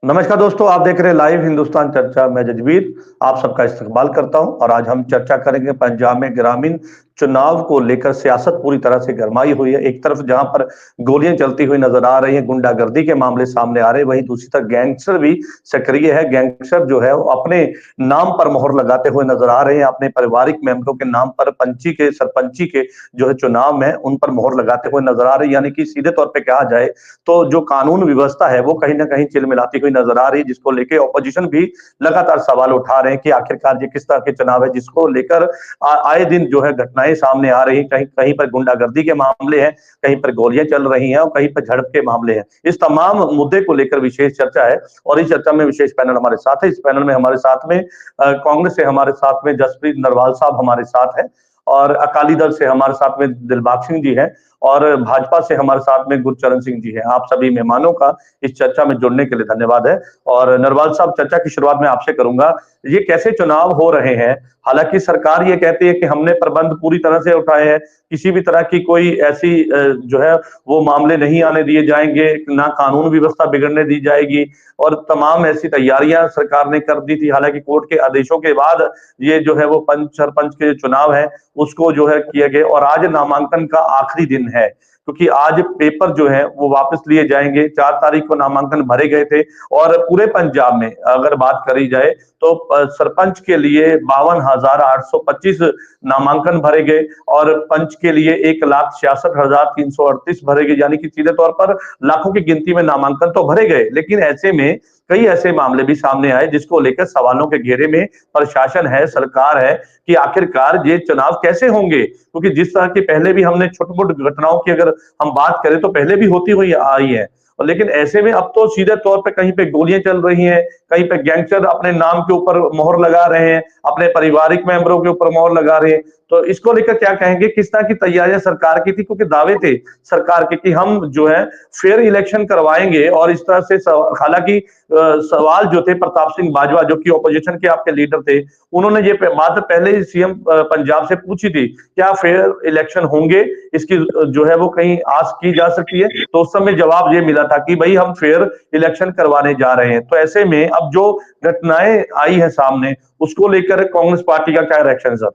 नमस्कार दोस्तों, आप देख रहे हैं लाइव हिंदुस्तान चर्चा। मैं जजवीर आप सबका इस्तकबाल करता हूं और आज हम चर्चा करेंगे पंजाब में ग्रामीण चुनाव को लेकर। सियासत पूरी तरह से गरमाई हुई है। एक तरफ जहां पर गोलियां चलती हुई नजर आ रही हैं, गुंडागर्दी के मामले सामने आ रहे हैं, वहीं दूसरी तरफ गैंगस्टर भी सक्रिय है। गैंगस्टर जो है वो अपने नाम पर मोहर लगाते हुए नजर आ रहे हैं। अपने पारिवारिक मेंबरों के नाम पर पंची के सरपंची के जो है चुनाव में उन पर मोहर लगाते हुए नजर आ रहे हैं। यानी कि सीधे तौर पर कहा जाए तो जो कानून व्यवस्था है वो कहीं ना कहीं चिलमिलाती हुई नजर आ रही है, जिसको लेकर ऑपोजिशन भी लगातार सवाल उठा रहे हैं कि आखिरकार ये किस तरह के चुनाव है जिसको लेकर आए दिन जो है घटनाएं सामने आ रही हैं। कहीं कहीं पर गुंडागर्दी के मामले हैं, कहीं पर गोलियां चल रही हैं और कहीं पर झड़प के मामले हैं। इस तमाम मुद्दे को लेकर विशेष चर्चा है और इस चर्चा में विशेष पैनल हमारे साथ है। इस पैनल में हमारे साथ में कांग्रेस से हमारे साथ में जसप्रीत नरवाल साहब हमारे साथ है, और अकाली दल से हमारे साथ में दिलबाग सिंह जी हैं, और भाजपा से हमारे साथ में गुरचरण सिंह जी हैं। आप सभी मेहमानों का इस चर्चा में जुड़ने के लिए धन्यवाद है। और नरवाल साहब, चर्चा की शुरुआत में आपसे करूंगा। ये कैसे चुनाव हो रहे हैं? हालांकि सरकार ये कहती है कि हमने प्रबंध पूरी तरह से उठाए हैं, किसी भी तरह की कोई ऐसी जो है वो मामले नहीं आने दिए जाएंगे, ना कानून व्यवस्था बिगड़ने दी जाएगी, और तमाम ऐसी तैयारियां सरकार ने कर दी थी। हालांकि कोर्ट के आदेशों के बाद ये जो है वो पंच सरपंच के चुनाव है उसको जो है किए गए, और आज नामांकन का आखिरी दिन है, क्योंकि आज पेपर जो है वो वापस लिए जाएंगे। 4 तारीख को नामांकन भरे गए थे, और पूरे पंजाब में अगर बात करी जाए तो सरपंच के लिए 52,825 नामांकन भरे गए, और पंच के लिए 1,66,338 भरे गए। यानी कि सीधे तौर पर लाखों की गिनती में नामांकन तो भरे गए, लेकिन ऐसे में कई ऐसे मामले भी सामने आए जिसको लेकर सवालों के घेरे में प्रशासन है, सरकार है, कि आखिरकार ये चुनाव कैसे होंगे। क्योंकि जिस तरह की पहले भी हमने छोटी मोटी घटनाओं की अगर हम बात करें तो पहले भी होती हुई आई है, और लेकिन ऐसे में अब तो सीधे तौर पे कहीं पे गोलियां चल रही हैं, कहीं पे गैंगस्टर अपने नाम के ऊपर मोहर लगा रहे हैं, अपने पारिवारिक मेंबरों के ऊपर मोहर लगा रहे हैं। तो इसको लेकर क्या कहेंगे? किस तरह की तैयारियां सरकार की थी? क्योंकि दावे थे सरकार के कि हम जो है फेयर इलेक्शन करवाएंगे, और इस तरह से हालांकि सवाल जो थे, प्रताप सिंह बाजवा जो कि ऑपोजिशन के आपके लीडर थे, उन्होंने ये बात पहले ही सीएम पंजाब से पूछी थी, क्या फेयर इलेक्शन होंगे, इसकी जो है वो कहीं आस की जा सकती है? तो उस समय जवाब ये मिला था कि भाई हम फेयर इलेक्शन करवाने जा रहे हैं। तो ऐसे में अब जो घटनाएं आई है सामने, उसको लेकर कांग्रेस पार्टी का क्या रिएक्शन सर?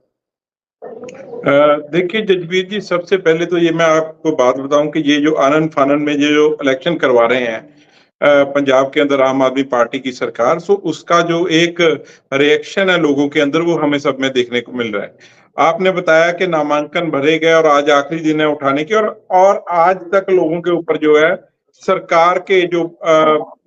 देखिए जजवीर जी, सबसे पहले तो ये मैं आपको बात बताऊं कि ये जो आनन फानन में ये जो इलेक्शन करवा रहे हैं पंजाब के अंदर आम आदमी पार्टी की सरकार, सो उसका जो एक रिएक्शन है लोगों के अंदर वो हमें सब में देखने को मिल रहा है। आपने बताया कि नामांकन भरे गए और आज आखिरी दिन है उठाने की, और आज तक लोगों के ऊपर जो है सरकार के जो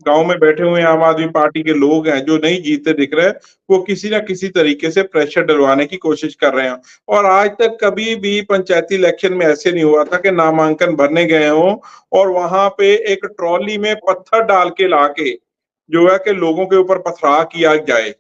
गांव में बैठे हुए आम आदमी पार्टी के लोग हैं जो नहीं जीते दिख रहे, वो किसी ना किसी तरीके से प्रेशर डलवाने की कोशिश कर रहे हैं। और आज तक कभी भी पंचायती इलेक्शन में ऐसे नहीं हुआ था कि नामांकन भरने गए हों और वहां पे एक ट्रॉली में पत्थर डाल के लाके जो है कि लोगों के ऊपर पथराव किया जाए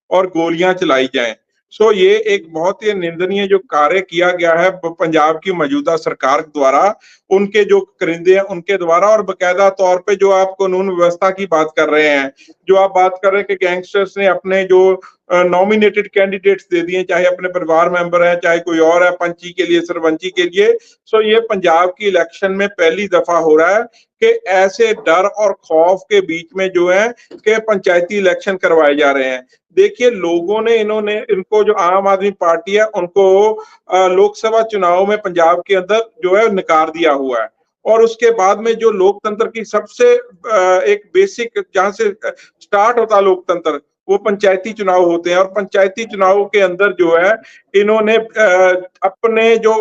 और गोलियां चलाई जाएं। सो ये एक बहुत ही निंदनीय जो कार्य किया गया है पंजाब की मौजूदा सरकार द्वारा, उनके जो करिंदे हैं उनके द्वारा। और बकायदा तौर पे जो आप कानून व्यवस्था की बात कर रहे हैं, जो आप बात कर रहे हैं कि गैंगस्टर्स ने अपने जो नॉमिनेटेड कैंडिडेट्स दे दिए, चाहे अपने परिवार मेंबर है चाहे कोई और है, पंची के लिए सरपंची के लिए। सो ये पंजाब की इलेक्शन में पहली दफा हो रहा है कि ऐसे डर और खौफ के बीच में जो है कि पंचायती इलेक्शन करवाए जा रहे हैं। देखिए लोगों ने इनको जो आम आदमी पार्टी है उनको लोकसभा चुनाव में पंजाब के अंदर जो है नकार दिया हुआ है। और उसके बाद में जो लोकतंत्र की सबसे एक बेसिक जहां से स्टार्ट होता लोकतंत्र, वो पंचायती चुनाव होते हैं। और पंचायती चुनाव के अंदर जो है इन्होंने अपने जो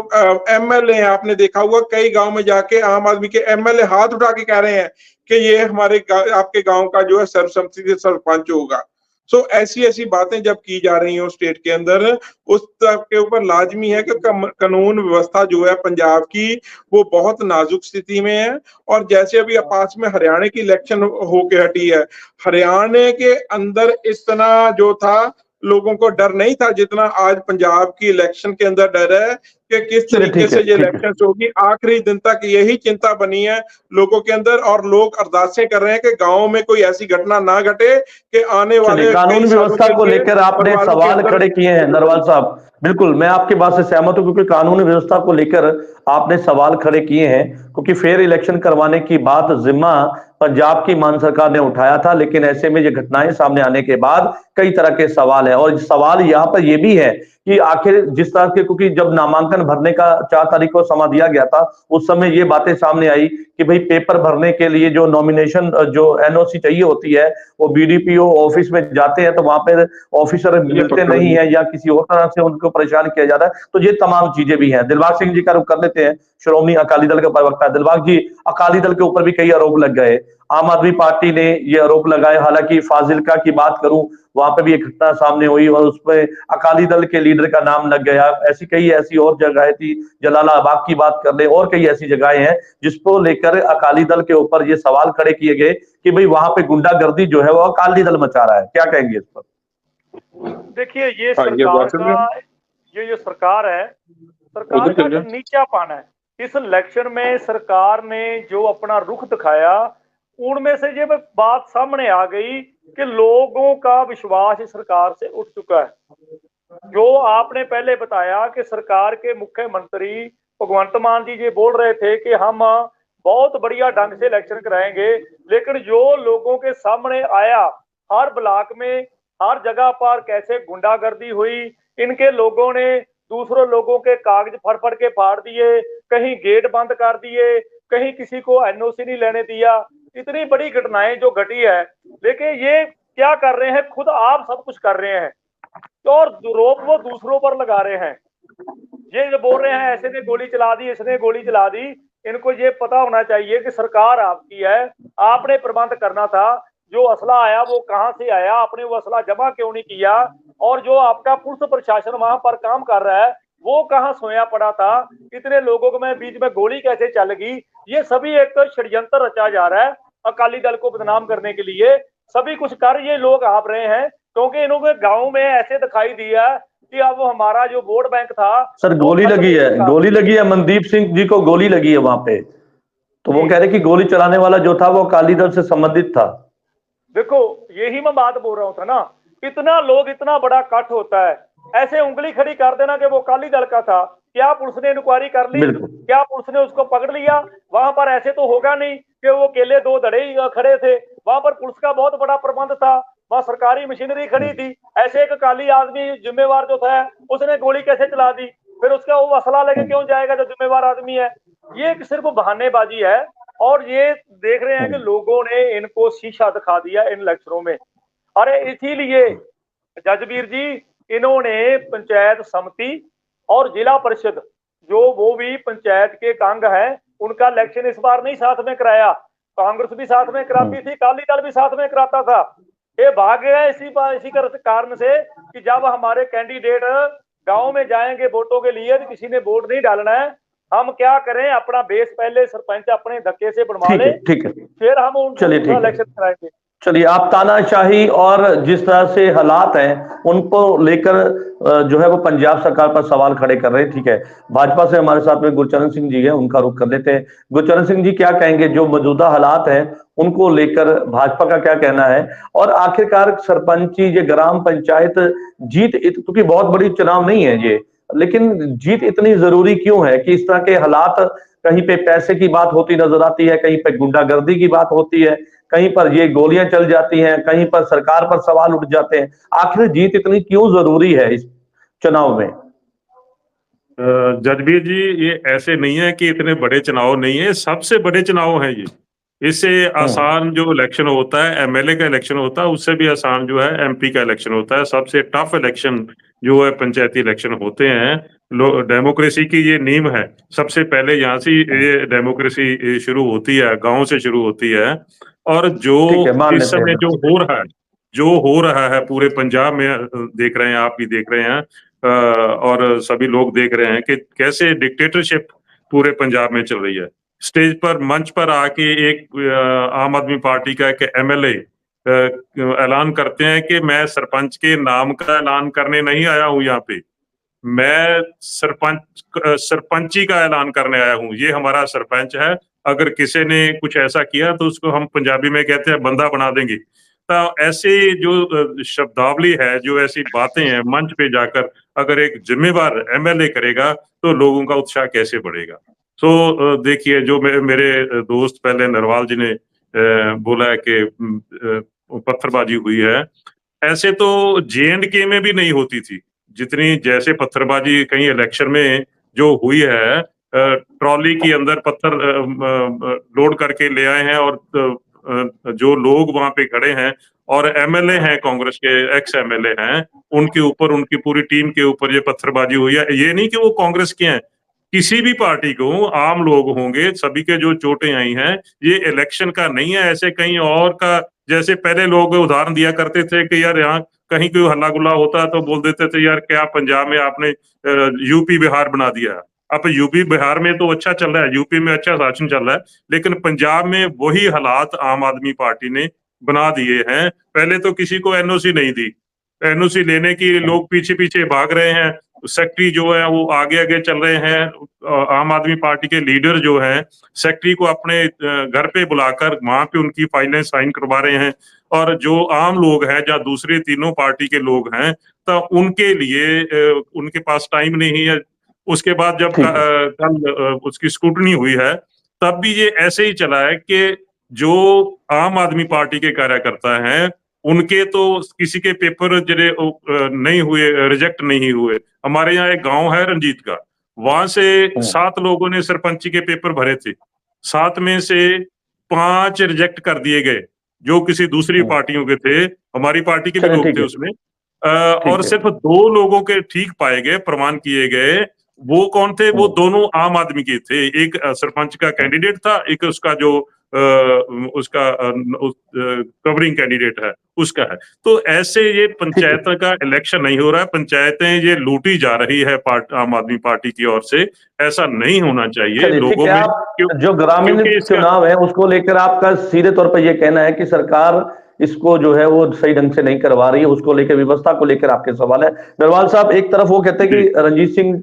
एमएलए हैं, आपने देखा होगा कई गांव में जाके आम आदमी के एमएलए हाथ उठा के कह रहे हैं कि ये हमारे आपके गांव का जो है सर्वसम्मति से सरपंच होगा। सो ऐसी ऐसी बातें जब की जा रही हो स्टेट के अंदर, उस के ऊपर लाजमी है कि कानून व्यवस्था जो है पंजाब की वो बहुत नाजुक स्थिति में है। और जैसे अभी पास में हरियाणा की इलेक्शन होके हटी है, हरियाणा के अंदर इतना जो था लोगों को डर नहीं था जितना आज पंजाब की इलेक्शन के अंदर डर है। कि किस चलिए तरीके ठीक से है, ये ठीक है। इलेक्शन होगी। आखिरी दिन तक यही चिंता बनी है लोगों के अंदर, और लोग अरदासें कर रहे हैं कि गाँव में कोई ऐसी घटना ना घटे कि आने चलिए, वाले कानून कई सालों व्यवस्था के को लिए लेकर आपने परिवारों के सवाल अंदर। खड़े किए हैं नरवाल साहब। बिल्कुल, मैं आपकी बात से सहमत हूं, क्योंकि कानून व्यवस्था को लेकर आपने सवाल खड़े किए हैं, क्योंकि फेयर इलेक्शन करवाने की बात जिम्मा पंजाब की मान सरकार ने उठाया था, लेकिन ऐसे में ये घटनाएं सामने आने के बाद कई तरह के सवाल है। और सवाल यहाँ पर यह भी है कि आखिर जिस तरह के, क्योंकि जब नामांकन भरने का 4 तारीख को समा दिया गया था, उस समय ये बातें सामने आई कि भाई पेपर भरने के लिए जो नॉमिनेशन, जो एनओसी चाहिए होती है, वो बीडीपीओ ऑफिस में जाते हैं तो वहां पे ऑफिसर ये मिलते पकड़ नहीं ली। है, या किसी और तरह से उनको परेशान किया जा रहा है। तो ये तमाम चीजें भी हैं। दिलबाग सिंह जी का रुख कर लेते हैं, श्रोमणी अकाली दल के प्रवक्ता। दिलबाग जी, अकाली दल के ऊपर भी कई आरोप लग गए, आम आदमी पार्टी ने ये आरोप लगाए। हालांकि फाजिलका की बात करूं, वहां पे भी एक घटना सामने हुई और उसमें अकाली दल के लीडर का नाम लग गया। ऐसी और जगहें थी, जलालाबाद की बात कर ले, और कई ऐसी जगहें हैं जिसको लेकर अकाली दल के ऊपर ये सवाल खड़े किए गए कि भाई वहां पे गुंडागर्दी जो है वो अकाली दल मचा रहा है। क्या कहेंगे इस पर? देखिए, ये हाँ, ये सरकार बात सुन का, रहे हो? ये जो सरकार है, सरकार उधर का चल जो जाए। नीचापन है, इस इलेक्शन में सरकार ने जो अपना रुख दिखाया, उनमें से ये बात सामने आ गई कि लोगों का विश्वास इस सरकार से उठ चुका है। जो आपने पहले बताया कि सरकार के मुख्यमंत्री भगवंत मान जी ये बोल रहे थे कि हम बहुत बढ़िया ढंग से इलेक्शन कराएंगे, लेकिन जो लोगों के सामने आया, हर ब्लॉक में, हर जगह पर कैसे गुंडागर्दी हुई, इनके लोगों ने दूसरों लोगों के कागज फड़ फड़ के फाड़ दिए, कहीं गेट बंद कर दिए, कहीं किसी को एनओसी नहीं लेने दिया। इतनी बड़ी घटनाएं जो घटी है, लेकिन ये क्या कर रहे हैं, खुद आप सब कुछ कर रहे हैं तो, और आरोप वो दूसरों पर लगा रहे हैं। ये जो बोल रहे हैं ऐसे ने गोली चला दी, इसने गोली चला दी, इनको ये पता होना चाहिए कि सरकार आपकी है, आपने प्रबंध करना था। जो असला आया वो कहां से आया, आपने वो असला जमा क्यों नहीं किया, और जो आपका पुलिस प्रशासन वहां पर काम कर रहा है वो कहां सोया पड़ा था, इतने लोगों के में बीच में गोली कैसे चल गई। ये सभी एक षड्यंत्र रचा जा रहा है अकाली दल को बदनाम करने के लिए। सभी कुछ कर ये लोग आप रहे हैं, क्योंकि इन्होंने गाँव में ऐसे दिखाई दिया कि अब हमारा जो वोट बैंक था सर, वो गोली खत्म लगी हो है, चुका। गोली लगी है, मनदीप सिंह जी को गोली लगी है वहां पे। तो वो जी, कह रहे कि गोली चलाने वाला जो था वो अकाली दल से संबंधित था। देखो यही मैं बात बोल रहा हूँ था ना, इतना लोग, इतना बड़ा कट होता है, ऐसे उंगली खड़ी कर देना कि वो अकाली दल का था। क्या पुलिस ने इंक्वायरी कर ली? बिल्कुल। क्या पुलिस ने उसको पकड़ लिया? वहां पर ऐसे तो होगा नहीं कि वो केले दो धड़े ही खड़े थे। वहां पर पुलिस का बहुत बड़ा प्रबंध था, वहां सरकारी मशीनरी खड़ी थी। ऐसे एक अकाली आदमी जिम्मेवार जो था, उसने गोली कैसे चला दी? फिर उसका वो असला लेके क्यों जाएगा जो जिम्मेवार आदमी है? ये एक सिर्फ बहानेबाजी है। और ये देख रहे हैं कि लोगों ने इनको शीशा दिखा दिया इन इलेक्शनों में। अरे इसीलिए जजबीर जी, इन्होंने पंचायत समिति और जिला परिषद, जो वो भी पंचायत के अंग है, उनका इलेक्शन इस बार नहीं साथ में कराया। कांग्रेस भी साथ में कराती थी, अकाली दल भी साथ में कराता था। ये भाग गया इसी कारण से कि जब हमारे कैंडिडेट गांव में जाएंगे वोटों के लिए तो किसी ने वोट नहीं डालना है, हम क्या करें, अपना बेस पहले सरपंच अपने धक्के से बनवा ठीक ले, है, ठीक है। फिर हम उनको चलिए, दूसरा ठीक है। इलेक्शन कराएंगे। चलिए, आप तानाशाही और जिस तरह से हालात हैं उनको लेकर जो है वो पंजाब सरकार पर सवाल खड़े कर रहे हैं। ठीक है, भाजपा से हमारे साथ में गुरचरण सिंह जी हैं, उनका रुख कर लेते हैं। गुरचरण सिंह जी, क्या कहेंगे जो मौजूदा हालात हैं उनको लेकर भाजपा का क्या कहना है? और आखिरकार सरपंची, ये ग्राम पंचायत जीत, क्योंकि बहुत बड़ी चुनाव नहीं है ये, लेकिन जीत इतनी जरूरी क्यों है कि इस तरह के हालात, कहीं पे पैसे की बात होती नजर आती है, कहीं पे गुंडागर्दी की बात होती है, कहीं पर ये गोलियां चल जाती हैं, कहीं पर सरकार पर सवाल उठ जाते हैं। आखिर जीत इतनी क्यों जरूरी है इस चुनाव में? जजबीर जी, ये ऐसे नहीं है कि इतने बड़े चुनाव नहीं है, सबसे बड़े चुनाव हैं ये। इससे आसान जो इलेक्शन होता है, एमएलए का इलेक्शन होता है, उससे भी आसान जो है एमपी का इलेक्शन होता है। सबसे टफ इलेक्शन जो है पंचायती इलेक्शन होते हैं। डेमोक्रेसी की ये नींव है। सबसे पहले यहाँ से ये डेमोक्रेसी शुरू होती है, गांव से शुरू होती है। और जो ठीक है, मान इस लेते समय हैं। जो हो रहा है पूरे पंजाब में, देख रहे हैं, आप भी देख रहे हैं, और सभी लोग देख रहे हैं कि कैसे डिक्टेटरशिप पूरे पंजाब में चल रही है। स्टेज पर, मंच पर आके एक आम आदमी पार्टी का एक एमएलए ऐलान करते हैं कि मैं सरपंच के नाम का ऐलान करने नहीं आया हूं यहाँ पे, मैं सरपंची का ऐलान करने आया हूँ, ये हमारा सरपंच है, अगर किसी ने कुछ ऐसा किया तो उसको हम पंजाबी में कहते हैं बंदा बना देंगे। तो ऐसे जो शब्दावली है, जो ऐसी बातें हैं मंच पे जाकर अगर एक जिम्मेवार एमएलए करेगा तो लोगों का उत्साह कैसे बढ़ेगा। तो देखिए, जो मेरे दोस्त पहले नरवाल जी ने बोला है कि पत्थरबाजी हुई है, ऐसे तो जे&के में भी नहीं होती थी जितनी जैसे पत्थरबाजी कहीं इलेक्शन में जो हुई है। ट्रॉली के अंदर पत्थर लोड करके ले आए हैं और जो लोग वहां पे खड़े हैं और एमएलए हैं, कांग्रेस के एक्स एमएलए हैं, उनके ऊपर, उनकी पूरी टीम के ऊपर ये पत्थरबाजी हुई है। ये नहीं कि वो कांग्रेस के हैं, किसी भी पार्टी को आम लोग होंगे, सभी के जो चोटें आई हैं, ये इलेक्शन का नहीं है, ऐसे कहीं और का। जैसे पहले लोग उदाहरण दिया करते थे कि यार यहाँ कहीं कोई हल्ला गुल्ला होता तो बोल देते थे यार क्या पंजाब में आपने यूपी बिहार बना दिया। अब यूपी बिहार में तो अच्छा चल रहा है, यूपी में अच्छा शासन चल रहा है, लेकिन पंजाब में वही हालात आम आदमी पार्टी ने बना दिए हैं। पहले तो किसी को एनओसी नहीं दी, एनओसी लेने की लोग पीछे पीछे भाग रहे हैं, सेक्रेटरी जो है वो आगे आगे चल रहे हैं। आम आदमी पार्टी के लीडर जो हैं सेक्रेटरी को अपने घर पे बुलाकर वहां पे उनकी फाइलें साइन करवा रहे हैं, और जो आम लोग हैं या दूसरे तीनों पार्टी के लोग हैं तो उनके लिए उनके पास टाइम नहीं है। उसके बाद जब कल उसकी स्क्रूटनी हुई है तब भी ये ऐसे ही चला है कि जो आम आदमी पार्टी के कार्यकर्ता हैं उनके तो किसी के पेपर जरे नहीं हुए, रिजेक्ट नहीं हुए। हमारे यहाँ एक गांव है रंजीत का, वहां से 7 लोगों ने सरपंची के पेपर भरे थे, 7 में से 5 रिजेक्ट कर दिए गए जो किसी दूसरी पार्टियों के थे, हमारी पार्टी के भी लोग थे उसमें। और सिर्फ 2 लोगों के ठीक पाए गए, प्रमाण किए गए। वो कौन थे? वो दोनों आम आदमी के थे, एक सरपंच का कैंडिडेट था, एक उसका जो उसका कवरिंग कैंडिडेट है उसका है। तो ऐसे ये पंचायत का इलेक्शन नहीं हो रहा है, पंचायतें ये लूटी जा रही है आम आदमी पार्टी की ओर से। ऐसा नहीं होना चाहिए लोगों में। जो ग्रामीण चुनाव है उसको लेकर आपका सीधे तौर पर यह कहना है कि सरकार इसको जो है वो सही ढंग से नहीं करवा रही है, उसको लेकर, व्यवस्था को लेकर आपके सवाल है। नरवाल साहब, एक तरफ वो कहते हैं कि रणजीत सिंह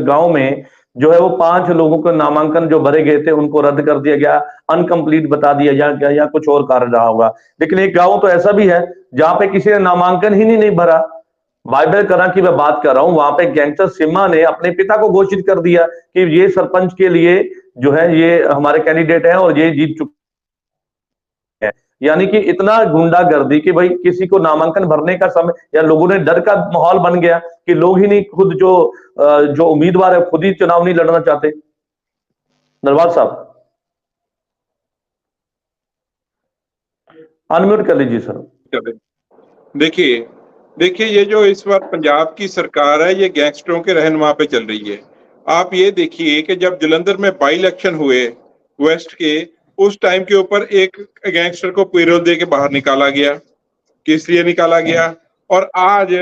गांव में जो है वो 5 लोगों के नामांकन जो भरे गए थे उनको रद्द कर दिया गया, अनकंप्लीट बता दिया गया या कुछ और कारण रहा होगा। लेकिन एक गांव तो ऐसा भी है जहां पे किसी ने नामांकन ही नहीं भरा। बाइबल करा की मैं बात कर रहा हूं, वहां पे गैंगस्टर सिम्मा ने अपने पिता को घोषित कर दिया कि ये सरपंच के लिए जो है ये हमारे कैंडिडेट है और ये जीत चुके हैं। यानी कि इतना गुंडागर्दी कि भाई किसी को नामांकन भरने का समय, या लोगों ने डर का माहौल बन गया कि लोग ही नहीं, खुद जो उम्मीदवार है खुद ही चुनाव नहीं लड़ना चाहते। नरवाल साहब अनम्यूट कर लीजिए सर। देखिए ये जो इस बार पंजाब की सरकार है ये गैंगस्टरों के रहनुमा पे चल रही है। आप ये देखिए कि जब जलंधर में बाई इलेक्शन हुए वेस्ट के, उस टाइम के ऊपर एक गैंगस्टर को पैरोल दे के बाहर निकाला गया। किस लिए निकाला गया? और आज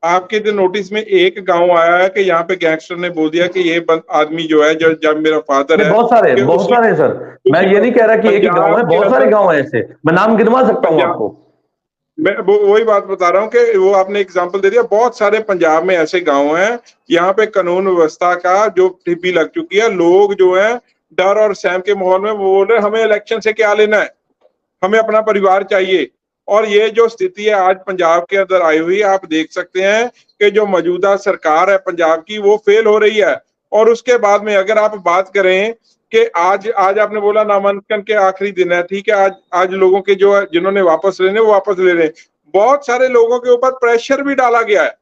आपके जो नोटिस में एक गांव आया है कि यहाँ पे गैंगस्टर ने बोल दिया कि ये आदमी जो है, जब मेरा फादर है। बहुत सारे सर, मैं ये नहीं कह रहा कि एक ही गांव है, बहुत सारे गांव है ऐसे, मैं नाम गिनवा सकता हूँ आपको। मैं वही बात बता रहा हूँ कि वो आपने एग्जाम्पल दे दिया। बहुत सारे पंजाब में ऐसे गांव हैं यहाँ पे कानून व्यवस्था का जो टिब्बी लग चुकी है। लोग जो है डर और सहम के माहौल में वो बोल रहे हमें इलेक्शन से क्या लेना है, हमें अपना परिवार चाहिए। और ये जो स्थिति है आज पंजाब के अंदर आई हुई है, आप देख सकते हैं कि जो मौजूदा सरकार है पंजाब की वो फेल हो रही है। और उसके बाद में अगर आप बात करें कि आज आपने बोला नामांकन के आखिरी दिन है, ठीक है, आज लोगों के जो जिन्होंने वापस लेने वो वापस ले रहे हैं। बहुत सारे लोगों के ऊपर प्रेशर भी डाला गया है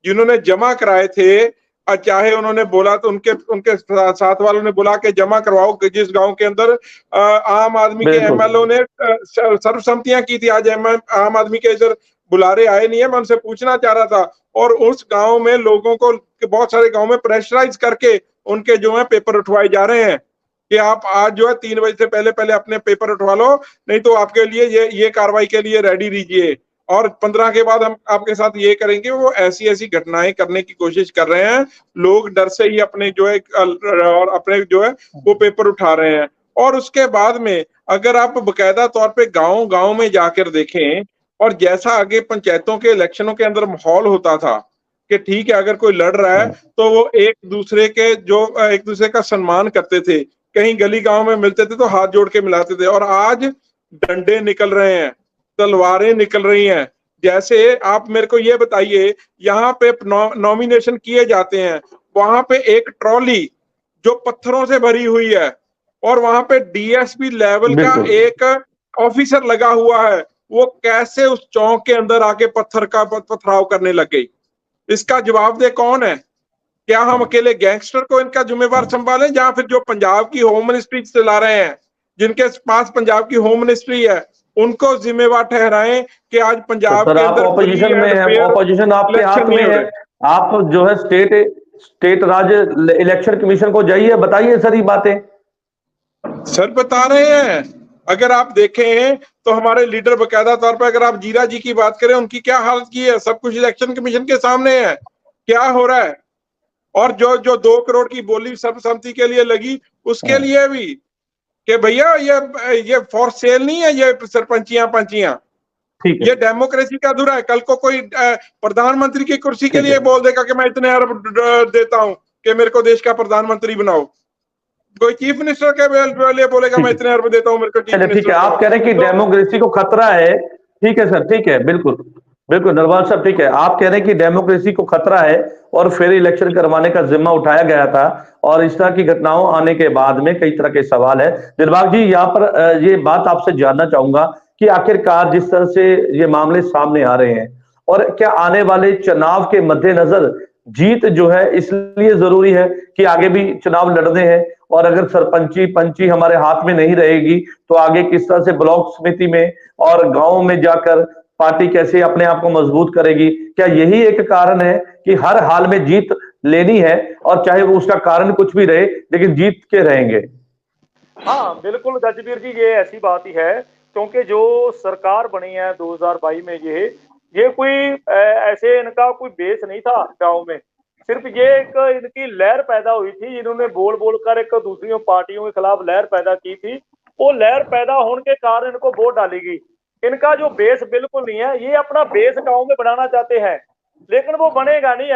जिन्होंने जमा कराए थे, चाहे उन्होंने बोला तो उनके साथ वालों ने बोला कि जमा करवाओ। जिस गांव के अंदर आम आदमी के एमएलओ ने सर्वसम्मतियां की थी, आज आम आदमी के इधर बुलारे आए नहीं है, मैं उनसे पूछना चाह रहा था। और उस गांव में लोगों को, बहुत सारे गांव में प्रेशराइज करके उनके जो है पेपर उठवाए जा रहे हैं कि आप आज जो है 3 बजे से पहले अपने पेपर उठवा लो, नहीं तो आपके लिए ये कार्रवाई के लिए रेडी रहिए। और 15 के बाद हम आपके साथ ये करेंगे। वो ऐसी घटनाएं करने की कोशिश कर रहे हैं। लोग डर से ही अपने जो है और अपने जो है वो पेपर उठा रहे हैं। और उसके बाद में अगर आप बकायदा तौर पे गांव में जाकर देखें और जैसा आगे पंचायतों के इलेक्शनों के अंदर माहौल होता था, कि ठीक है अगर कोई लड़ रहा है तो वो एक दूसरे का सम्मान करते थे, कहीं गली गांव में मिलते थे तो हाथ जोड़ के मिलाते थे। और आज डंडे निकल रहे हैं, तलवारें निकल रही हैं। जैसे आप मेरे को ये बताइए, यहाँ पे नॉमिनेशन किए जाते हैं, वहां पे एक ट्रॉली जो पत्थरों से भरी हुई है और वहां पे डीएसपी लेवल का एक ऑफिसर लगा हुआ है, वो कैसे उस चौक के अंदर आके पथराव करने लग गई? इसका जवाब दे कौन है? क्या हम अकेले गैंगस्टर को इनका जिम्मेवार संभालें, या फिर जो पंजाब की होम मिनिस्ट्री चला रहे हैं, जिनके पास पंजाब की होम मिनिस्ट्री है, उनको जिम्मेवार ठहराएं कि आज पंजाब के अंदर ऑपोजिशन में है, ऑपोजिशन आपके हाथ में है, आप जो है स्टेट राज्य इलेक्शन कमीशन को जाइए, बताइए सर ये बातें। सर बता रहे हैं, अगर आप देखें तो हमारे लीडर बकायदा तौर पर, अगर आप जीरा जी की बात करें, उनकी क्या हालत की है, सब कुछ इलेक्शन कमीशन के सामने है क्या हो रहा है। और जो 2 करोड़ की बोली सर्वसम्मति के लिए लगी, उसके लिए भी कि भैया ये फॉर सेल नहीं है, ये सरपंचियां पंचियां, ये डेमोक्रेसी का अधूरा है। कल को कोई प्रधानमंत्री की कुर्सी के लिए बोल देगा कि मैं इतने अरब देता हूं कि मेरे को देश का प्रधानमंत्री बनाओ। कोई चीफ मिनिस्टर के लिए बोलेगा मैं इतने अरब देता हूं मेरे को चीफ मिनिस्टर। ठीक है, आप कह रहे हैं कि डेमोक्रेसी को खतरा है। ठीक है सर, ठीक है, बिल्कुल बिल्कुल नरवाल साहब, ठीक है, आप कह रहे हैं कि डेमोक्रेसी को खतरा है और फिर इलेक्शन करवाने का जिम्मा उठाया गया था, और इस तरह की घटनाओं आने के बाद में कई तरह के सवाल है। दिलबाग जी, यहाँ पर ये बात आपसे जानना चाहूंगा कि आखिरकार जिस तरह से ये मामले सामने आ रहे हैं, और क्या आने वाले चुनाव के मद्देनजर जीत जो है इसलिए जरूरी है कि आगे भी चुनाव लड़ने हैं, और अगर सरपंची पंची हमारे हाथ में नहीं रहेगी तो आगे किस तरह से ब्लॉक समिति में और गांव में जाकर पार्टी कैसे अपने आप को मजबूत करेगी? क्या यही एक कारण है कि हर हाल में जीत लेनी है, और चाहे वो उसका कारण कुछ भी रहे लेकिन जीत के रहेंगे? हाँ बिल्कुल जजबीर जी, ये ऐसी बात ही है, क्योंकि जो सरकार बनी है 2022 में, ये कोई ऐसे इनका कोई बेस नहीं था गांव में, सिर्फ ये एक इनकी लहर पैदा हुई थी, इन्होंने बोल बोल कर एक दूसरी पार्टियों के खिलाफ लहर पैदा की थी। वो लहर पैदा होने के कारण इनको वोट डाली गई। इनका जो बेस बिल्कुल नहीं है, ये अपना बेस गांव में बनाना चाहते हैं, लेकिन वो बनेगा नहीं।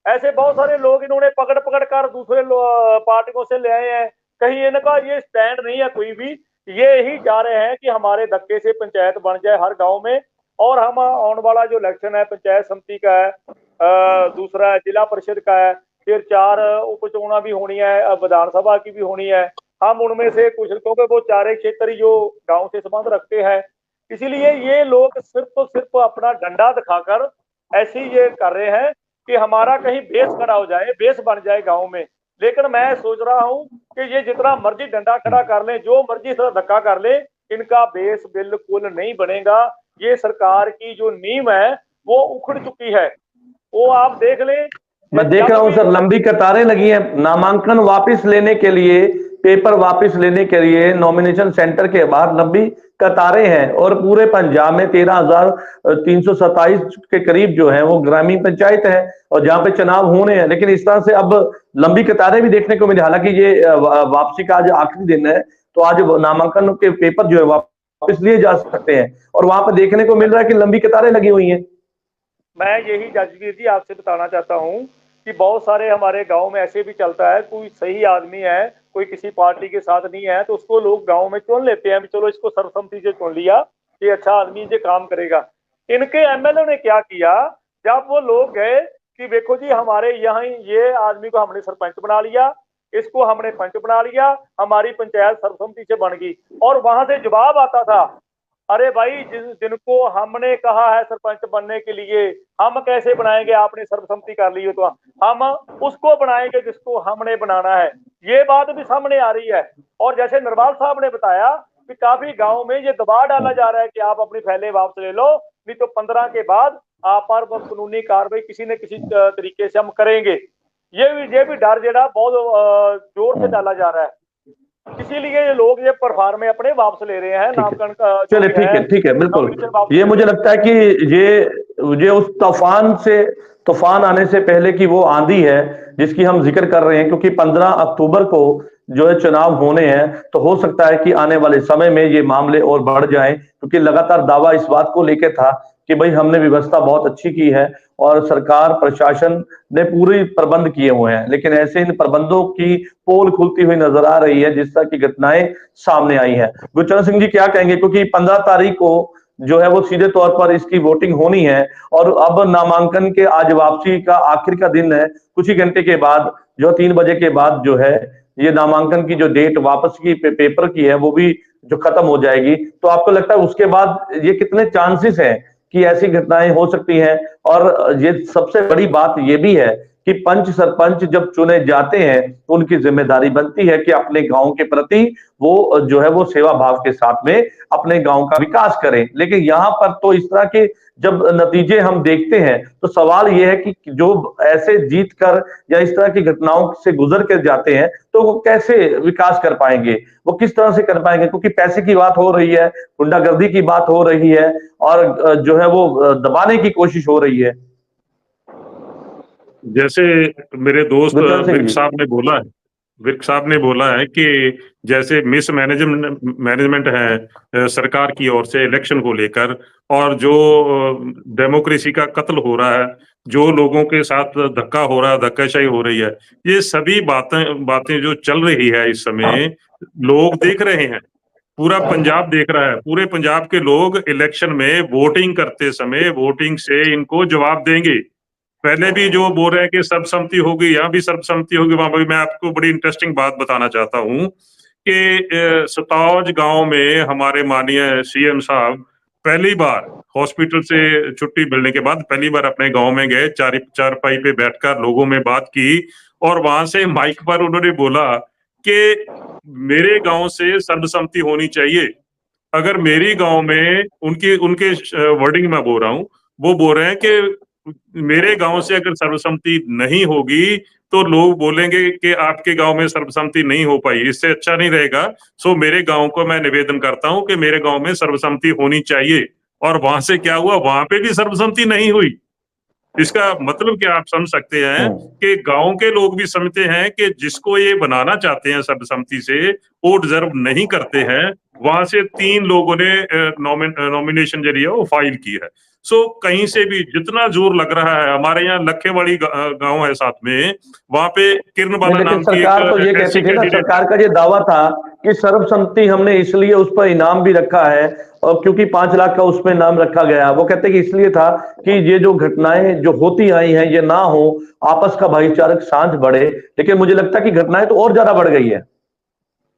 ऐसे बहुत सारे लोग इन्होंने पकड़ पकड़ कर दूसरे पार्टियों से ले आए हैं। कहीं इनका ये स्टैंड नहीं है कोई भी, ये ही चाह रहे हैं कि हमारे धक्के से पंचायत बन जाए हर गांव में, और हम आने वाला जो इलेक्शन है पंचायत समिति का है, दूसरा जिला परिषद का है, फिर 4 उपचुनाव भी होनी है, विधानसभा की भी होनी है, हम उनमें से कुछ, क्योंकि वो 4 क्षेत्र जो गांव से संबंध रखते हैं, इसीलिए ये लोग सिर्फ अपना डंडा दिखाकर ऐसे ये कर रहे हैं कि हमारा कहीं बेस खड़ा हो जाए, बेस बन जाए गांव में। लेकिन मैं सोच रहा हूं कि ये जितना मर्जी डंडा खड़ा कर ले, जो मर्जी धक्का कर ले, इनका बेस बिल्कुल नहीं बनेगा। ये सरकार की जो नींव है वो उखड़ चुकी है, वो आप देख लें। मैं देख रहा हूं सर, लंबी कतारें लगी हैं नामांकन वापस लेने के लिए, पेपर वापस लेने के लिए नॉमिनेशन सेंटर के बाहर लंबी कतारें हैं, और पूरे पंजाब में 13,327 के करीब जो है वो ग्रामीण पंचायत है, और जहां पे चुनाव होने हैं। लेकिन इस तरह से अब लंबी कतारें भी देखने को मिली। हालांकि ये वापसी का आज आखिरी दिन है, तो आज नामांकन के पेपर जो है वापस लिए जा सकते हैं, और वहां पर देखने को मिल रहा है कि लंबी कतारें लगी हुई हैं। मैं यही जजबीर जी आपसे बताना चाहता हूं कि बहुत सारे हमारे गांव में ऐसे भी चलता है, कोई सही आदमी है, कोई किसी पार्टी के साथ नहीं है, तो उसको लोग गांव में चुन लेते हैं, चलो इसको सर्वसम्मति से चुन लिया, ये अच्छा आदमी ये काम करेगा। इनके एमएलए ने क्या किया, जब वो लोग गए कि देखो जी हमारे यहाँ ये आदमी को हमने सरपंच बना लिया, इसको हमने पंच बना लिया, हमारी पंचायत सर्वसम्मति से बन गई, और वहां से जवाब आता था, अरे भाई जिनको हमने कहा है सरपंच बनने के लिए, हम कैसे बनाएंगे, आपने सर्वसम्मति कर ली हो तो हम उसको बनाएंगे जिसको हमने बनाना है। ये बात भी सामने आ रही है। और जैसे नरवाल साहब ने बताया कि काफी गांव में ये दबाव डाला जा रहा है कि आप अपनी फैले वापस ले लो, नहीं तो 15 के बाद आप पर कानूनी कार्रवाई किसी न किसी तरीके से हम करेंगे। ये भी डर जरा बहुत जोर से डाला जा रहा है, इसीलिए ये लोग ये प्रभार में अपने वापस ले रहे हैं नामकरण का। चलिए ठीक है बिल्कुल। ये मुझे लगता है कि ये उस तूफान आने से पहले की वो आंधी है जिसकी हम जिक्र कर रहे हैं, क्योंकि 15 अक्टूबर को जो है चुनाव होने हैं, तो हो सकता है कि आने वाले समय में ये मामले और बढ़ जाएं, क्योंकि लगातार दावा इस बात को लेकर था कि भाई हमने व्यवस्था बहुत अच्छी की है और सरकार प्रशासन ने पूरे प्रबंध किए हुए हैं, लेकिन ऐसे इन प्रबंधों की पोल खुलती हुई नजर आ रही है जिस तरह की घटनाएं सामने आई हैं। गुरचरण सिंह जी क्या कहेंगे, क्योंकि 15 तारीख को जो है वो सीधे तौर पर इसकी वोटिंग होनी है और अब नामांकन के आज वापसी का आखिर का दिन है, कुछ ही घंटे के बाद जो 3 बजे के बाद जो है ये नामांकन की जो डेट वापस की पेपर की है वो भी जो खत्म हो जाएगी। तो आपको लगता है उसके बाद ये कितने चांसेस हैं कि ऐसी घटनाएं हो सकती हैं? और ये सबसे बड़ी बात ये भी है कि पंच सरपंच जब चुने जाते हैं तो उनकी जिम्मेदारी बनती है कि अपने गांव के प्रति वो जो है वो सेवा भाव के साथ में अपने गांव का विकास करें। लेकिन यहाँ पर तो इस तरह के जब नतीजे हम देखते हैं तो सवाल ये है कि जो ऐसे जीत कर या इस तरह की घटनाओं से गुजर कर जाते हैं तो वो कैसे विकास कर पाएंगे, वो किस तरह से कर पाएंगे? क्योंकि पैसे की बात हो रही है, गुंडागर्दी की बात हो रही है और जो है वो दबाने की कोशिश हो रही है। जैसे मेरे दोस्त गुरचरण सिंह विर्क जी। साहब ने बोला है कि जैसे मिस मैनेजमेंट है सरकार की ओर से इलेक्शन को लेकर, और जो डेमोक्रेसी का कत्ल हो रहा है, जो लोगों के साथ धक्का हो रहा है, धक्काशाही हो रही है, ये सभी बातें जो चल रही है इस समय लोग देख रहे हैं, पूरा पंजाब देख रहा है। पूरे पंजाब के लोग इलेक्शन में वोटिंग करते समय वोटिंग से इनको जवाब देंगे। पहले भी जो बोल रहे हैं कि सर्वसम्मति होगी, यहाँ भी सर्वसम्मति होगी, वहां पर मैं आपको बड़ी इंटरेस्टिंग बात बताना चाहता हूँ कि सतौज गांव में हमारे माननीय सीएम साहब पहली बार हॉस्पिटल से छुट्टी मिलने के बाद पहली बार अपने गांव में गए, चारपाई पे बैठकर लोगों में बात की और वहां से माइक पर उन्होंने बोला कि मेरे गांव से सर्वसम्मति होनी चाहिए। अगर मेरी गांव में उनके वर्डिंग में बोल रहा हूँ, वो बोल रहे हैं कि मेरे गांव से अगर सर्वसम्मति नहीं होगी तो लोग बोलेंगे कि आपके गांव में सर्वसम्मति नहीं हो पाई, इससे अच्छा नहीं रहेगा। सो मेरे गांव को मैं निवेदन करता हूं कि मेरे गांव में सर्वसम्मति होनी चाहिए। और वहां से क्या हुआ, वहां पे भी सर्वसम्मति नहीं हुई। इसका मतलब क्या आप समझ सकते हैं कि गांव के लोग भी समझते हैं कि जिसको ये बनाना चाहते हैं सर्वसम्मति से वो डिजर्व नहीं करते हैं। वहां से 3 लोगों ने नॉमिनेशन जरिए वो फाइल की है। सो कहीं से भी जितना जोर लग रहा है, हमारे यहाँ लखेवाड़ी गांव है साथ में, वहां पे किरणबाला नाम की सरकार तो ये कहती थी ना, सरकार का ये दावा था कि सर्वसम्मति हमने इसलिए उस पर इनाम भी रखा है और क्योंकि 5 लाख का उसमें इनाम रखा गया, वो कहते कि इसलिए था कि ये जो घटनाएं जो होती आई हैं ये ना हो, आपस का भाईचारक साझ बढ़े। लेकिन मुझे लगता है कि घटनाएं तो और ज्यादा बढ़ गई है।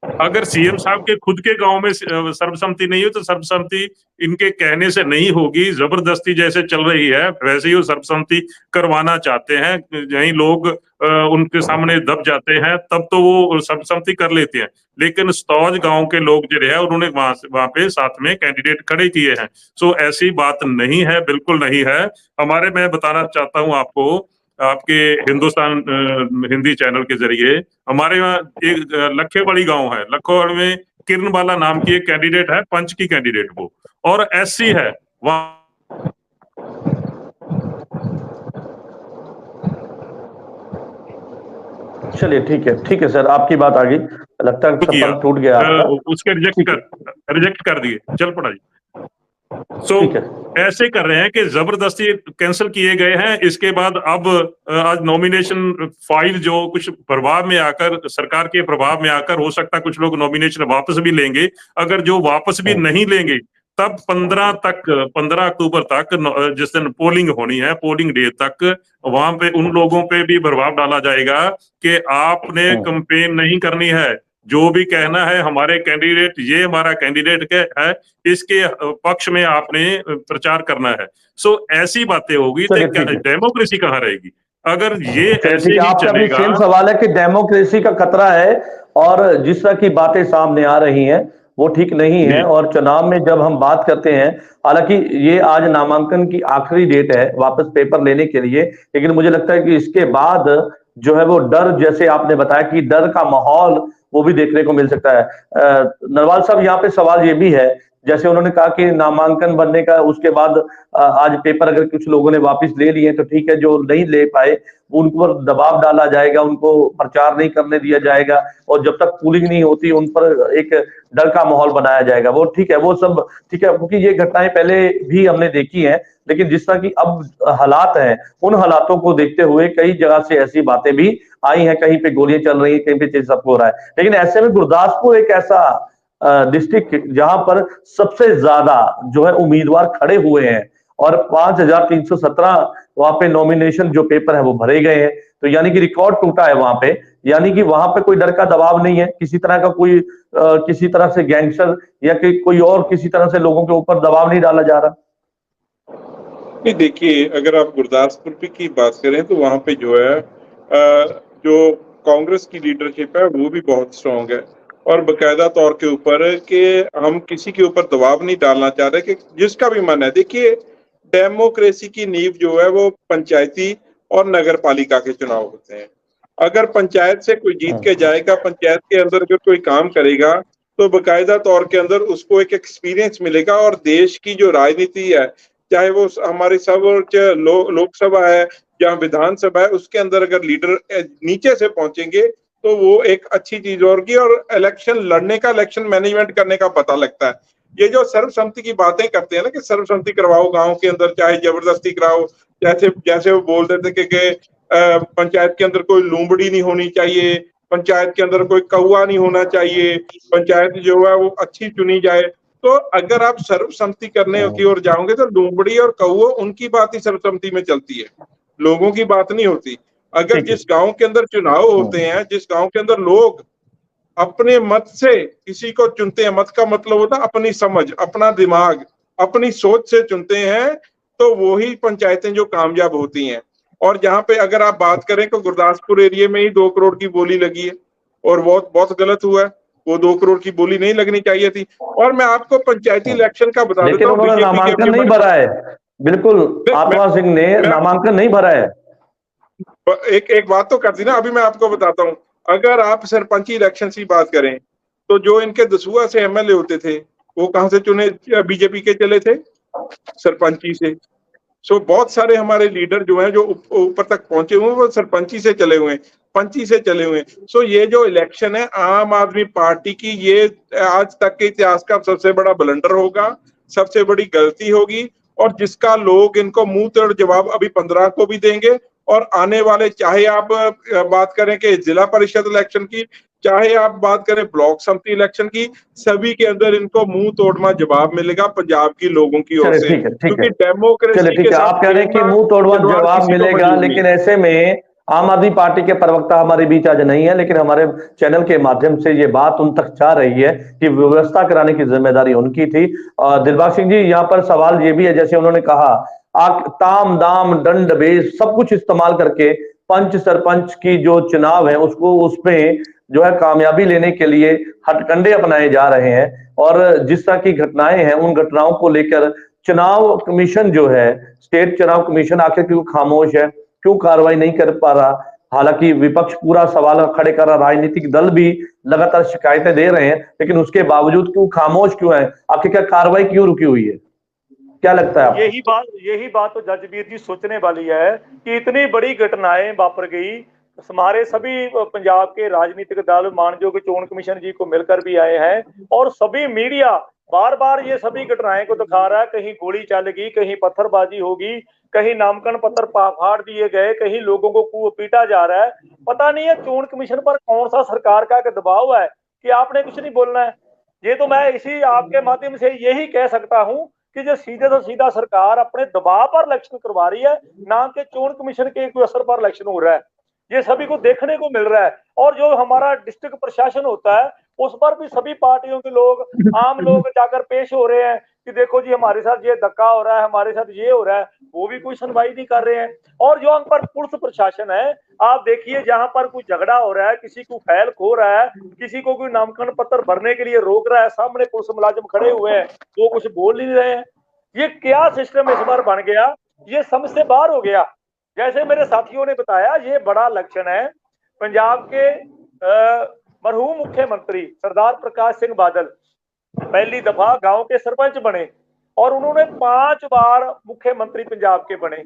अगर सीएम साहब के खुद के गांव में सर्वसम्मति नहीं हो तो सर्वसम्मति इनके कहने से नहीं होगी। जबरदस्ती जैसे चल रही है वैसे ही वो सर्वसम्मति करवाना चाहते हैं। यही लोग उनके सामने दब जाते हैं तब तो वो सर्वसम्मति कर लेते हैं। लेकिन सतौज गांव के लोग जो है उन्होंने वहां पे साथ में कैंडिडेट खड़े किए हैं। सो ऐसी बात नहीं है, बिल्कुल नहीं है। मैं बताना चाहता हूँ आपको, आपके हिंदुस्तान हिंदी चैनल के जरिए, हमारे यहाँ एक लखेवाड़ी गांव है, लखेवाड़ी में किरणबाला नाम की एक कैंडिडेट है, पंच की कैंडिडेट वो, और एससी है वहां। चलिए ठीक है सर, आपकी बात आ गई, लगता है संपर्क टूट गया आपका। उसके रिजेक्ट कर दिए, चल पड़ा जी। सो ऐसे कर रहे हैं कि जबरदस्ती कैंसिल किए गए हैं। इसके बाद अब आज नॉमिनेशन फाइल जो कुछ प्रभाव में आकर, सरकार के प्रभाव में आकर, हो सकता है कुछ लोग नॉमिनेशन वापस भी लेंगे। अगर जो वापस भी नहीं लेंगे तब 15 अक्टूबर तक, जिस दिन पोलिंग होनी है, पोलिंग डे तक, वहां पे उन लोगों पे भी प्रभाव डाला जाएगा कि आपने कंपेन नहीं करनी है। जो भी कहना है हमारे कैंडिडेट, ये हमारा कैंडिडेट है, इसके पक्ष में आपने प्रचार करना है। सो ऐसी बातें होगी तो डेमोक्रेसी कहाँ रहेगी अगर ये ऐसे ही चलेगा। सेम सवाल है कि डेमोक्रेसी का खतरा है और जिस तरह की बातें सामने आ रही हैं वो ठीक नहीं है। और चुनाव में जब हम बात करते हैं, हालांकि ये आज नामांकन की आखिरी डेट है वापस पेपर लेने के लिए, लेकिन मुझे लगता है कि इसके बाद जो है वो डर, जैसे आपने बताया कि डर का माहौल वो भी देखने को मिल सकता है। नरवाल साहब, यहाँ पे सवाल ये भी है जैसे उन्होंने कहा कि नामांकन बनने का उसके बाद आज पेपर अगर कुछ लोगों ने वापस ले लिए तो ठीक है, जो नहीं ले पाए उन पर दबाव डाला जाएगा, उनको प्रचार नहीं करने दिया जाएगा, और जब तक पूलिंग नहीं होती उन पर एक डर का माहौल बनाया जाएगा। वो ठीक है, वो सब ठीक है, क्योंकि ये घटनाएं पहले भी हमने देखी हैं, लेकिन जिस तरह की अब हालात हैं उन हालातों को देखते हुए कई जगह से ऐसी बातें भी आई हैं, कहीं पे गोलियां चल रही हैं, कहीं पे चीज सब हो रहा है। लेकिन ऐसे में गुरदासपुर एक ऐसा डिस्ट्रिक्ट जहां पर सबसे ज्यादा जो है उम्मीदवार खड़े हुए हैं और 5317 वहां पे नॉमिनेशन जो पेपर है वो भरे गए हैं, तो यानी कि रिकॉर्ड टूटा है वहां पे, यानी कि वहां पे कोई डर का दबाव नहीं है, किसी तरह का कोई किसी तरह से गैंगस्टर या कोई और किसी तरह से लोगों के ऊपर दबाव नहीं डाला जा रहा। नहीं, देखिए, अगर आप गुरदासपुर की बात करें तो वहां पे जो है जो कांग्रेस की लीडरशिप है वो भी बहुत स्ट्रांग है, और बकायदा तौर के ऊपर कि हम किसी के ऊपर दबाव नहीं डालना चाह रहे कि जिसका भी मन है। देखिए, डेमोक्रेसी की नींव जो है वो पंचायती और नगर पालिका के चुनाव होते हैं। अगर पंचायत से कोई जीत के जाएगा, पंचायत के अंदर अगर कोई काम करेगा, तो बकायदा तौर के अंदर उसको एक एक्सपीरियंस मिलेगा, और देश की जो राजनीति है, चाहे वो हमारी सर्वोच्च लोकसभा है या विधानसभा है, उसके अंदर अगर लीडर नीचे से पहुंचेंगे तो वो एक अच्छी चीज होगी, और इलेक्शन लड़ने का, इलेक्शन मैनेजमेंट करने का पता लगता है। ये जो सर्वसम्मति की बातें करते हैं ना कि सर्वसम्मति करवाओ गांव के अंदर, चाहे जबरदस्ती कराओ, जैसे जैसे वो बोल देते कि पंचायत के अंदर कोई लूंबड़ी नहीं होनी चाहिए, पंचायत के अंदर कोई कौवा नहीं होना चाहिए, पंचायत जो है वो अच्छी चुनी जाए। तो अगर आप सर्वसम्मति करने की ओर जाओगे तो लूंबड़ी और कौवा उनकी बात ही सर्वसम्मति में चलती है, लोगों की बात नहीं होती। अगर जिस गांव के अंदर चुनाव होते हैं, जिस गांव के अंदर लोग अपने मत से किसी को चुनते हैं, मत का मतलब होता है अपनी समझ, अपना दिमाग, अपनी सोच से चुनते हैं, तो वो ही पंचायतें जो कामयाब होती हैं। और जहां पे अगर आप बात करें तो गुरदासपुर एरिया में ही 2 करोड़ की बोली लगी है, और बहुत बहुत गलत हुआ है, वो 2 करोड़ की बोली नहीं लगनी चाहिए थी। और मैं आपको पंचायती इलेक्शन का बता देता हूँ, उन्होंने नामांकन नहीं भरा है, बिल्कुल आत्मा सिंह ने नामांकन नहीं भरा है। एक बात तो कर दी ना, अभी मैं आपको बताता हूँ। अगर आप सरपंची इलेक्शन की बात करें तो जो इनके दसूहा से एमएलए होते थे वो कहां से चुने? बीजेपी के चले थे, सरपंची से। सो बहुत सारे हमारे लीडर जो हैं जो ऊपर तक पहुंचे हुए वो सरपंची से चले हुए, पंची से चले हुए। सो ये जो इलेक्शन है आम आदमी पार्टी की, ये आज तक के इतिहास का सबसे बड़ा ब्लंडर होगा, सबसे बड़ी गलती होगी, और जिसका लोग इनको मुंह तोड़ जवाब अभी 15 को भी देंगे। और आने वाले, चाहे आप बात करें कि जिला परिषद इलेक्शन की, चाहे आप बात करें ब्लॉक समिति इलेक्शन की, सभी के अंदर इनको मुंह तोड़वा जवाब मिलेगा पंजाब की लोगों की ओर से, क्योंकि डेमोक्रेसी के साथ आप कह रहे हैं कि मुंह तोड़वा जवाब मिलेगा, लेकिन ऐसे में आम आदमी पार्टी के प्रवक्ता हमारे बीच आज नहीं है, लेकिन हमारे चैनल के माध्यम से ये बात उन तक जा रही है कि व्यवस्था कराने की जिम्मेदारी उनकी थी। दिलबाग सिंह जी, यहाँ पर सवाल ये भी है, जैसे उन्होंने कहा ताम दाम दंड भेद सब कुछ इस्तेमाल करके पंच सरपंच की जो चुनाव है उसको, उसमें जो है कामयाबी लेने के लिए हथकंडे अपनाए जा रहे हैं, और जिस तरह की घटनाएं हैं उन घटनाओं को लेकर चुनाव कमीशन जो है, स्टेट चुनाव कमीशन आखिर क्यों खामोश है, क्यों कार्रवाई नहीं कर पा रहा? हालांकि विपक्ष पूरा सवाल खड़े कर रहा, राजनीतिक दल भी लगातार शिकायतें दे रहे हैं, लेकिन उसके बावजूद क्यों खामोश क्यों है? आखिरकार कार्रवाई क्यों रुकी हुई है? क्या लगता है आपको? यही बात तो जजबीर जी सोचने वाली है कि इतनी बड़ी घटनाएं वापर गई, हमारे सभी पंजाब के राजनीतिक दल माननीय चोन कमीशन जी को मिलकर भी आए हैं, और सभी मीडिया बार बार ये सभी घटनाएं को दिखा रहा है। कहीं गोली चल गई, कहीं पत्थरबाजी होगी, कहीं नामांकन पत्र फाड़ दिए गए, कहीं लोगों को पीटा जा रहा है। पता नहीं है चोन कमीशन पर कौन सा सरकार का दबाव है कि आपने कुछ नहीं बोलना है। ये तो मैं इसी आपके माध्यम से यही कह सकता हूं कि जो सीधे तो सीधा सरकार अपने दबाव पर इलेक्शन करवा रही है, ना कि चोन कमीशन के कोई असर पर इलेक्शन हो रहा है। ये सभी को देखने को मिल रहा है। और जो हमारा डिस्ट्रिक्ट प्रशासन होता है उस पर भी सभी पार्टियों के लोग, आम लोग जाकर पेश हो रहे हैं कि देखो जी हमारे साथ ये धक्का हो रहा है, हमारे साथ ये हो रहा है, वो भी कोई सुनवाई नहीं कर रहे हैं। और जो हम पर पुलिस प्रशासन है, आप देखिए जहां पर कोई झगड़ा हो रहा है, किसी को फैल खो रहा है, किसी को कोई नामांकन पत्र भरने के लिए रोक रहा है, सामने पुलिस मुलाजिम खड़े हुए हैं, वो कुछ बोल नहीं रहे हैं। ये क्या सिस्टम इस बार बन गया, ये समझ से बाहर हो गया। जैसे मेरे साथियों ने बताया, ये बड़ा लक्षण है पंजाब के मरहूम मुख्यमंत्री सरदार प्रकाश सिंह बादल, पहली दफा गांव के सरपंच बने और उन्होंने 5 बार मुख्यमंत्री पंजाब के बने।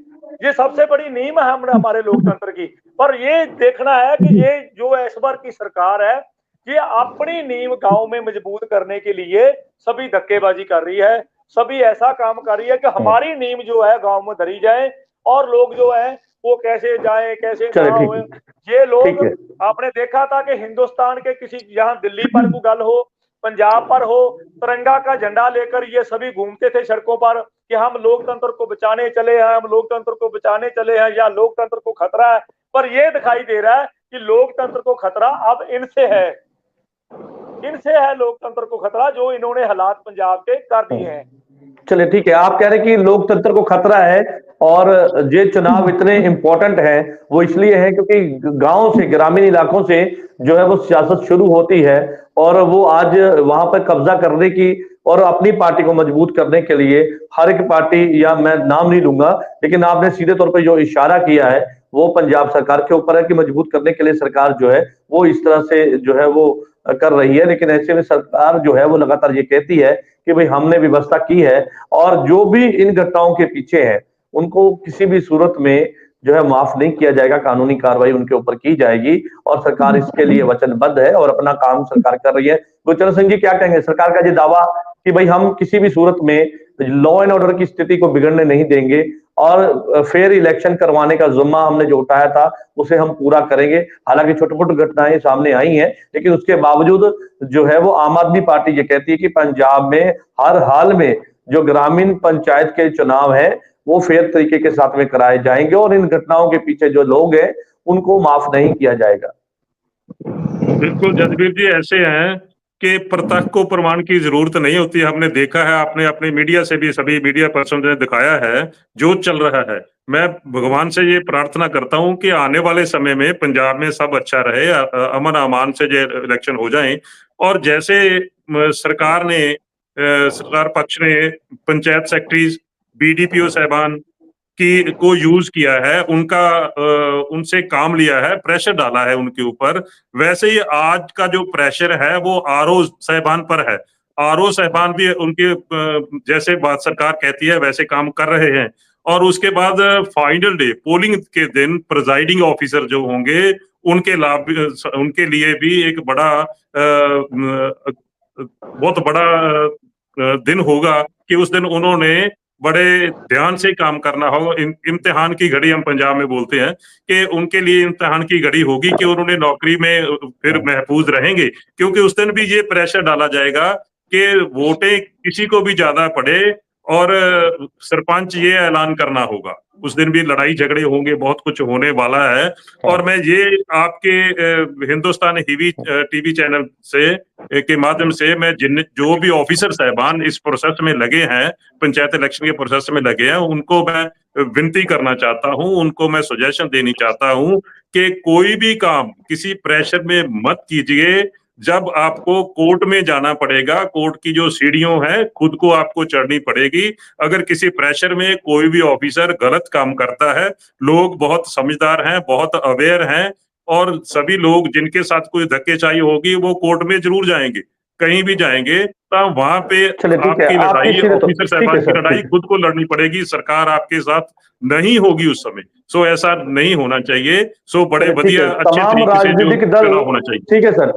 ये सबसे बड़ी नींव है हमारे लोकतंत्र की। पर ये देखना है कि ये जो इस बार की सरकार है, ये अपनी नींव गांव में मजबूत करने के लिए सभी धक्केबाजी कर रही है, सभी ऐसा काम कर रही है कि हमारी नींव जो है गांव में धरी जाए और लोग जो है वो कैसे जाए कैसे ना हो। ये लोग आपने देखा था कि हिंदुस्तान के किसी यहाँ दिल्ली पर को गल हो, पंजाब पर हो, तिरंगा का झंडा लेकर ये सभी घूमते थे सड़कों पर कि हम लोकतंत्र को बचाने चले हैं, हम लोकतंत्र को बचाने चले हैं या लोकतंत्र को खतरा है। पर ये दिखाई दे रहा है कि लोकतंत्र को खतरा अब इनसे है, इनसे है लोकतंत्र को खतरा, जो इन्होंने हालात पंजाब के कर दिए हैं। चलिए ठीक है, आप कह रहे हैं कि लोकतंत्र को खतरा है और ये चुनाव इतने इंपॉर्टेंट हैं, वो इसलिए है क्योंकि गांव से, ग्रामीण इलाकों से जो है वो सियासत शुरू होती है और वो आज वहां पर कब्जा करने की और अपनी पार्टी को मजबूत करने के लिए हर एक पार्टी, या मैं नाम नहीं लूंगा, लेकिन आपने सीधे तौर पर जो इशारा किया है वो पंजाब सरकार के ऊपर है कि मजबूत करने के लिए सरकार जो है वो इस तरह से जो है वो कर रही है। लेकिन ऐसे में सरकार जो है वो लगातार ये कहती है कि भाई हमने व्यवस्था की है और जो भी इन घटनाओं के पीछे है उनको किसी भी सूरत में जो है माफ नहीं किया जाएगा, कानूनी कार्रवाई उनके ऊपर की जाएगी और सरकार इसके लिए वचनबद्ध है और अपना काम सरकार कर रही है। गुरचरण सिंह जी क्या कहेंगे, सरकार का ये दावा कि भाई हम किसी भी सूरत में लॉ एंड ऑर्डर की स्थिति को बिगड़ने नहीं देंगे और फेयर इलेक्शन करवाने का जिम्मा हमने जो उठाया था उसे हम पूरा करेंगे। हालांकि छोटी छोटी घटनाएं सामने आई हैं, लेकिन उसके बावजूद जो है वो आम आदमी पार्टी ये कहती है कि पंजाब में हर हाल में जो ग्रामीण पंचायत के चुनाव है वो फेयर तरीके के साथ में कराए जाएंगे और इन घटनाओं के पीछे जो लोग हैं उनको माफ नहीं किया जाएगा। बिल्कुल जसबीर जी, ऐसे हैं कि प्रत्यक्ष को प्रमाण की जरूरत नहीं होती। हमने देखा है, आपने अपने मीडिया से भी सभी मीडिया पर्सन ने दिखाया है जो चल रहा है। मैं भगवान से ये प्रार्थना करता हूं कि आने वाले समय में पंजाब में सब अच्छा रहे, अमन अमान से जो इलेक्शन हो जाएं और जैसे सरकार ने सरकार पक्ष ने पंचायत सेक्रेटरीज, बीडीपीओ साहबान की को यूज किया है, उनका उनसे काम लिया है, प्रेशर डाला है उनके ऊपर, वैसे ही आज का जो प्रेशर है वो आरओ साहबान पर है। आरओ साहबान भी उनके जैसे बात सरकार कहती है वैसे काम कर रहे हैं। और उसके बाद फाइनल डे पोलिंग के दिन प्रिजाइडिंग ऑफिसर जो होंगे उनके लाभ, उनके लिए भी एक बड़ा बहुत बड़ा दिन होगा कि उस दिन उन्होंने बड़े ध्यान से काम करना होगा। इम्तिहान की घड़ी हम पंजाब में बोलते हैं कि उनके लिए इम्तिहान की घड़ी होगी कि उन्होंने नौकरी में फिर महफूज रहेंगे, क्योंकि उस दिन भी ये प्रेशर डाला जाएगा कि वोटें किसी को भी ज्यादा पड़े और सरपंच ये ऐलान करना होगा। उस दिन भी लड़ाई झगड़े होंगे, बहुत कुछ होने वाला है। और मैं ये आपके हिंदुस्तान टीवी चैनल से के माध्यम से मैं जो भी ऑफिसर साहबान इस प्रोसेस में लगे हैं, पंचायत इलेक्शन के प्रोसेस में लगे हैं, उनको मैं विनती करना चाहता हूं, उनको मैं सजेशन देनी चाहता हूं कि कोई भी काम किसी प्रेशर में मत कीजिए। जब आपको कोर्ट में जाना पड़ेगा, कोर्ट की जो सीढ़ियों है खुद को आपको चढ़नी पड़ेगी। अगर किसी प्रेशर में कोई भी ऑफिसर गलत काम करता है, लोग बहुत समझदार हैं, बहुत अवेयर हैं और सभी लोग जिनके साथ कोई धक्केशाही होगी वो कोर्ट में जरूर जाएंगे, कहीं भी जाएंगे, तो वहां पे आपकी लड़ाई, ऑफिसर साहबान की लड़ाई खुद को लड़नी पड़ेगी, सरकार आपके साथ नहीं होगी उस समय। सो ऐसा नहीं होना चाहिए। सो बड़े बढ़िया अच्छे तरीके से जो चुनाव होना चाहिए। ठीक है सर,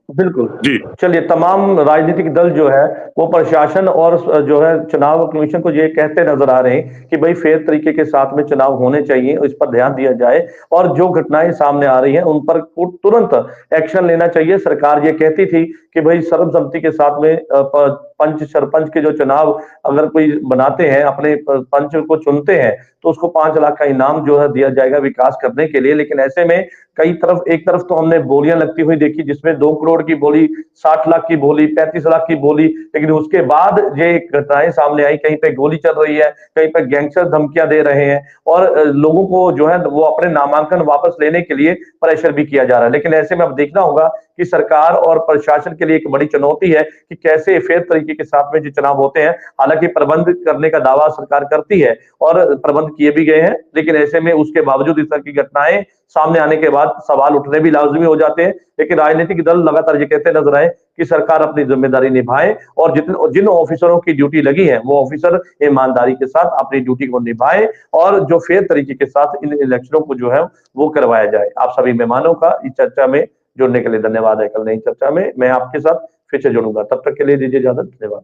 बिल्कुल जी। चलिए, तमाम राजनीतिक दल जो है वो प्रशासन और जो है चुनाव कमीशन को ये कहते नजर आ रहे हैं कि भाई फेयर तरीके के साथ में चुनाव होने चाहिए, इस पर ध्यान दिया जाए और जो घटनाएं सामने आ रही हैं उन पर तुरंत एक्शन लेना चाहिए। सरकार ये कहती थी कि भाई सर्वसम्मति के साथ में पंच सरपंच के जो चुनाव अगर कोई बनाते हैं, अपने पंच को चुनते हैं तो उसको 5 लाख का इनाम जो है दिया जाएगा विकास करने के लिए। लेकिन ऐसे में एक तरफ तो हमने बोलियां लगती हुई देखी जिसमें 2 करोड़ की बोली, 60 लाख की बोली, 35 लाख की बोली, लेकिन उसके बाद ये घटनाएं सामने आई, कहीं पे गोली चल रही है, कहीं पे गैंगस्टर धमकियां दे रहे हैं और लोगों को जो है वो अपने नामांकन वापस लेने के लिए प्रेशर भी किया जा रहा है। लेकिन ऐसे में अब देखना होगा कि सरकार और प्रशासन के लिए एक बड़ी चुनौती है कि कैसे फेयर तरीके के साथ में जो चुनाव होते हैं। हालांकि प्रबंध करने का दावा सरकार करती है और प्रबंध किए भी गए हैं, लेकिन ऐसे में उसके बावजूद इस तरह की घटनाएं सामने आने के बाद सवाल उठने भी लाजमी हो जाते हैं। लेकिन राजनीतिक दल लगातार ये कहते नजर आए कि सरकार अपनी जिम्मेदारी निभाए और जिन ऑफिसरों की ड्यूटी लगी है वो ऑफिसर ईमानदारी के साथ अपनी ड्यूटी को निभाए और जो फेयर तरीके के साथ इन इलेक्शनों को जो है वो करवाया जाए। आप सभी मेहमानों का इस चर्चा में जुड़ने के लिए धन्यवाद है। कल नई चर्चा में मैं आपके साथ फिर से जुड़ूंगा, तब तक के लिए दीजिए इजाजत। धन्यवाद।